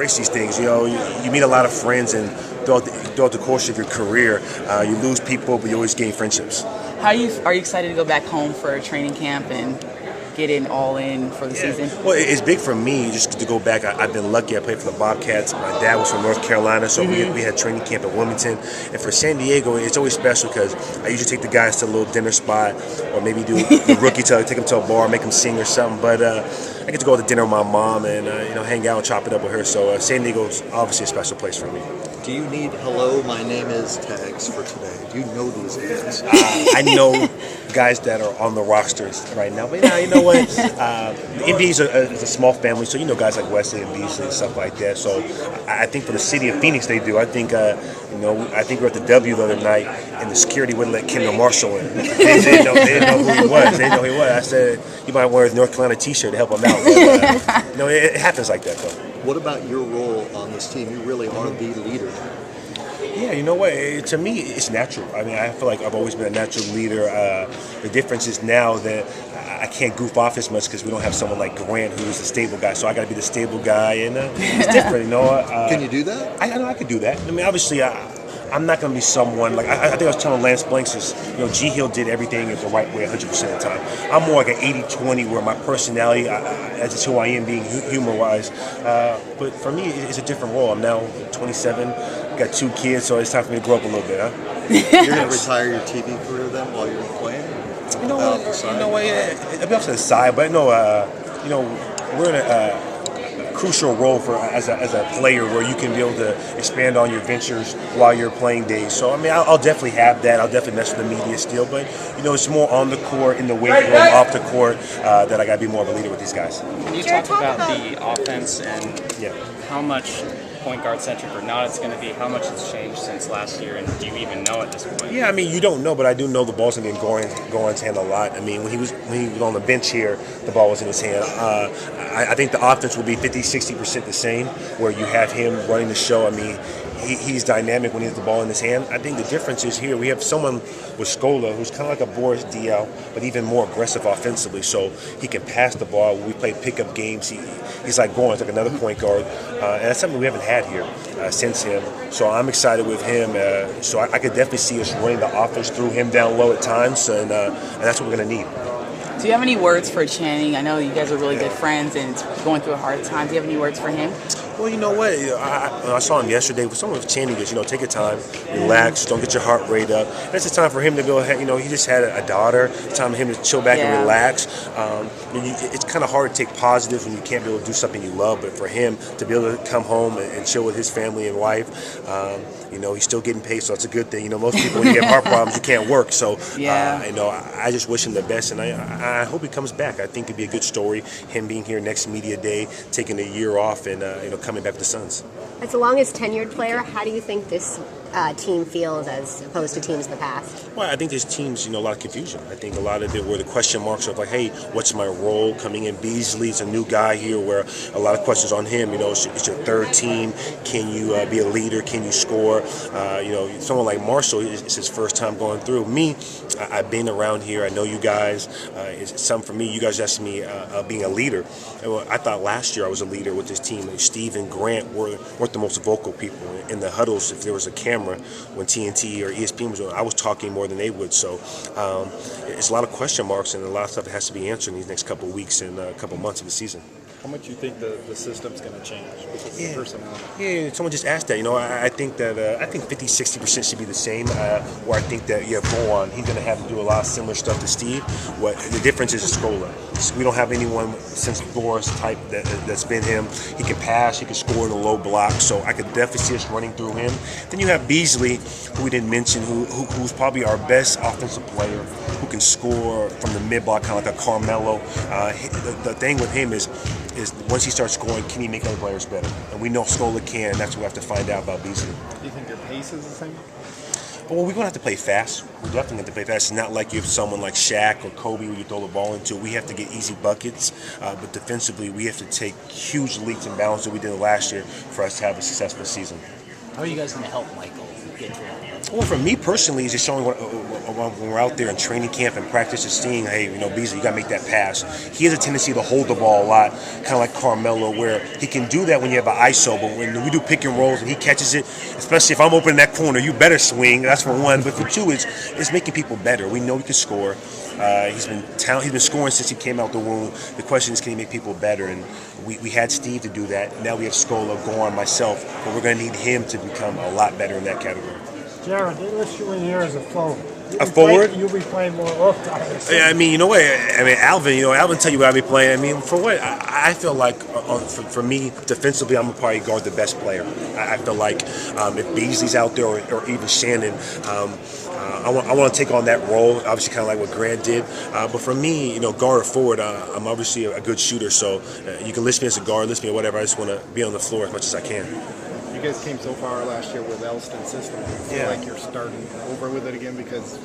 experience these things. You meet a lot of friends, and throughout the course of your career, you lose people, but you always gain friendships. Are you excited to go back home for a training camp and get in all in for the season? Well, it's big for me just to go back. I've been lucky. I played for the Bobcats. My dad was from North Carolina, so we had training camp in Wilmington. And for San Diego, it's always special because I usually take the guys to a little dinner spot, or maybe do the rookie take them to a bar, make them sing or something. But I get to go to dinner with my mom and hang out and chop it up with her. So San Diego is obviously a special place for me. Do you need "Hello, my name is" tags for today? Do you know these guys? I know guys that are on the rosters right now, but you know what? The NBA is a small family, so you know guys like Wesley and Beasley and stuff like that. So I think for the city of Phoenix, they do. I think I think we were at the W the other night, and the security wouldn't let Kendall Marshall in. They didn't know who he was. They didn't know who he was. I said you might wear his North Carolina T-shirt to help him out. But, it happens like that though. What about your role on this team? You really are the leader. Yeah, you know what? To me, it's natural. I mean, I feel like I've always been a natural leader. The difference is now that I can't goof off as much because we don't have someone like Grant who's a stable guy. So I got to be the stable guy, and it's different, Can you do that? I know I could do that. I mean, obviously, I'm not going to be someone like I think I was telling Lance Blanks is, G Hill did everything the right way 100% of the time. I'm more like an 80-20 where my personality, as it's who I am, being humor-wise. But for me, it's a different role. I'm now 27, got 2 kids, so it's time for me to grow up a little bit. You're going to retire your TV career then while you're playing? You know what? It'll be off to the side, but we're in a crucial role as a player where you can be able to expand on your ventures while you're playing days. So I mean, I'll definitely have that. I'll definitely mess with the media still, but it's more on the court, in the weight room, off the court that I got to be more of a leader with these guys. Can you talk about the offense and how much point guard centric or not it's going to be? How much it's changed since last year, and do you even know at this point? Yeah, I mean, you don't know, but I do know the ball's going to be in Goran's hand a lot. I mean, when he was on the bench here, the ball was in his hand. I think the offense will be 50-60% the same, where you have him running the show. I mean, he's dynamic when he has the ball in his hand. I think the difference is here we have someone with Scola who's kind of like a Boris Diaw, but even more aggressive offensively. So he can pass the ball. When we play pickup games, he's like Goran's like another point guard, and that's something we haven't had here since him. So I'm excited with him. So I could definitely see us running the offense through him down low at times, and that's what we're going to need. Do you have any words for Channing? I know you guys are really good friends and it's going through a hard time. Do you have any words for him? Well, you know what? I saw him yesterday. With someone with Channing is, take your time, relax, don't get your heart rate up. And it's a time for him to go ahead. He just had a daughter. It's time for him to chill back and relax. It's kind of hard to take positives when you can't be able to do something you love. But for him to be able to come home and chill with his family and wife, he's still getting paid, so it's a good thing. Most people, when you have heart problems, you can't work. So, I just wish him the best, and I hope he comes back. I think it'd be a good story, him being here next media day, taking a year off, and coming back to the Suns. As the longest tenured player, how do you think this team feels as opposed to teams in the past? Well, I think this team's, a lot of confusion. I think a lot of it were the question marks of like, hey, what's my role coming in? Beasley's a new guy here where a lot of questions on him. It's your third team. Can you be a leader? Can you score? Someone like Marshall, it's his first time going through. Me, I've been around here. I know you guys. It's something for me. You guys asked me being a leader. I thought last year I was a leader with this team. Steve and Grant weren't the most vocal people in the huddles. If there was a camera when TNT or ESPN was on, I was talking more than they would. So it's a lot of question marks and a lot of stuff that has to be answered in these next couple of weeks and a couple of months of the season. How much do you think the system's going to change because of the personnel? Yeah, someone just asked that. I think that I think 50-60% should be the same. Where I think that Goran, he's going to have to do a lot of similar stuff to Steve. What the difference is Scola. We don't have anyone since Boris type that's been him. He can pass, he can score in a low block. So I could definitely see us running through him. Then you have Beasley, who we didn't mention, who's probably our best offensive player, who can score from the mid block, kind of like a Carmelo. The thing with him is once he starts scoring, can he make other players better? And we know Scola can, and that's what we have to find out about Beasley. Do you think your pace is the same? Well, we're going to have to play fast. We definitely have to play fast. It's not like you have someone like Shaq or Kobe where you throw the ball into. We have to get easy buckets, but defensively we have to take huge leaps and bounds that we did last year for us to have a successful season. How are you guys going to help Michael get there? Well, for me personally, it's just showing what when we're out there in training camp and practice, just seeing, hey, Beasley, you got to make that pass. He has a tendency to hold the ball a lot, kind of like Carmelo, where he can do that when you have an ISO, but when we do pick and rolls and he catches it, especially if I'm open in that corner, you better swing. That's for one. But for two, it's making people better. We know he can score. He's been scoring since he came out the womb. The question is, can he make people better? And we had Steve to do that. Now we have Scola, Goran, myself, but we're going to need him to become a lot better in that category. Jared, they list you in here as a forward. A forward? You'll be playing more off-time. Yeah, I mean, Alvin tell you what I'll be playing. I mean, for what? I feel like, for me, defensively, I'm going to probably guard the best player. I feel like if Beasley's out there or even Shannon, I want to take on that role, obviously kind of like what Grant did. But for me, guard or forward, I'm obviously a good shooter, so you can list me as a guard, list me or whatever. I just want to be on the floor as much as I can. You guys came so far last year with Elston's system. Do you feel like you're starting over with it again because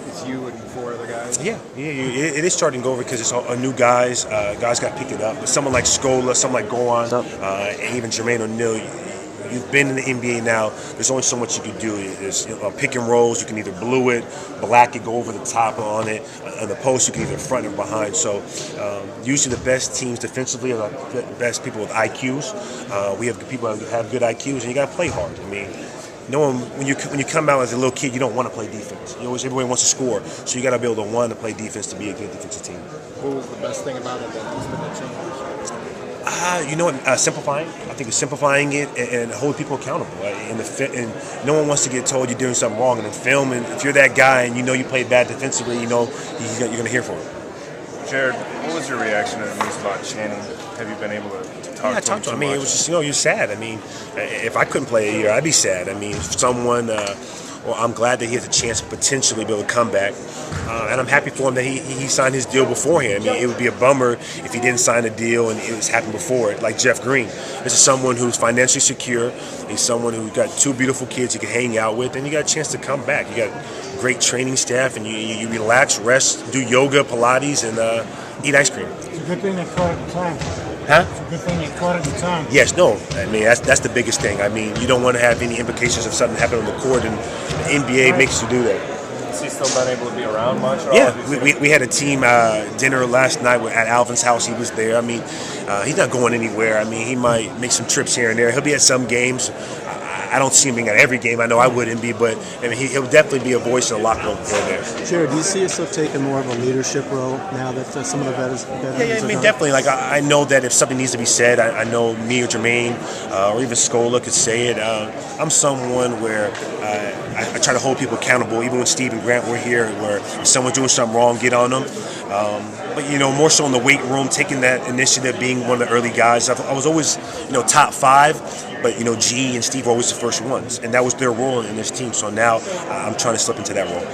it's you and 4 other guys? Yeah, it is starting over because it's a new guys. Guys got picked it up. But someone like Scola, someone like Goran, and even Jermaine O'Neal, you've been in the NBA now. There's only so much you can do. There's pick and rolls. You can either blue it, black it, go over the top on it. On the post, you can either front or behind. So usually the best teams defensively are the best people with IQs. We have people that have good IQs, and you got to play hard. I mean, when you come out as a little kid, you don't want to play defense. Everybody wants to score, so you got to be able to play defense to be a good defensive team. What was the best thing about it that has been a change? Simplifying. I think it's simplifying it and holding people accountable. And no one wants to get told you're doing something wrong in the film. And if you're that guy and you played bad defensively, you're going to hear from it. Jared, what was your reaction to the news about Channing? Have you been able to talk to him? I talked to him. I mean, it was just, you're sad. I mean, if I couldn't play a year, I'd be sad. I mean, someone. Well, I'm glad that he has a chance to potentially be able to come back. And I'm happy for him that he signed his deal beforehand. I mean, it would be a bummer if he didn't sign a deal and it was happened before it, like Jeff Green. This is someone who's financially secure. He's someone who's got 2 beautiful kids you can hang out with, and you got a chance to come back. You got great training staff, and you relax, rest, do yoga, Pilates, and eat ice cream. It's a good thing they caught it at the time. Huh? It's a good thing they caught it at the time. Yes, no. I mean, that's the biggest thing. I mean, you don't want to have any implications of something happening on the court, and the NBA makes you do that. Has he still been able to be around much? Yeah, we had a team dinner last night at Alvin's house. He was there. I mean, he's not going anywhere. I mean, he might make some trips here and there. He'll be at some games. I don't see him being at every game. I know I wouldn't be, but I mean, he'll definitely be a voice in the locker room here and there. Jared, do you see yourself taking more of a leadership role now that some of the veterans Yeah, I mean, definitely. Like, I know that if something needs to be said, I know me or Jermaine or even Scola could say it. I'm someone where I try to hold people accountable. Even when Steve and Grant were here, where if someone's doing something wrong, get on them. But more so in the weight room, taking that initiative, being one of the early guys. I was always, top 5. But G and Steve were always the first ones, and that was their role in this team. So now I'm trying to slip into that role.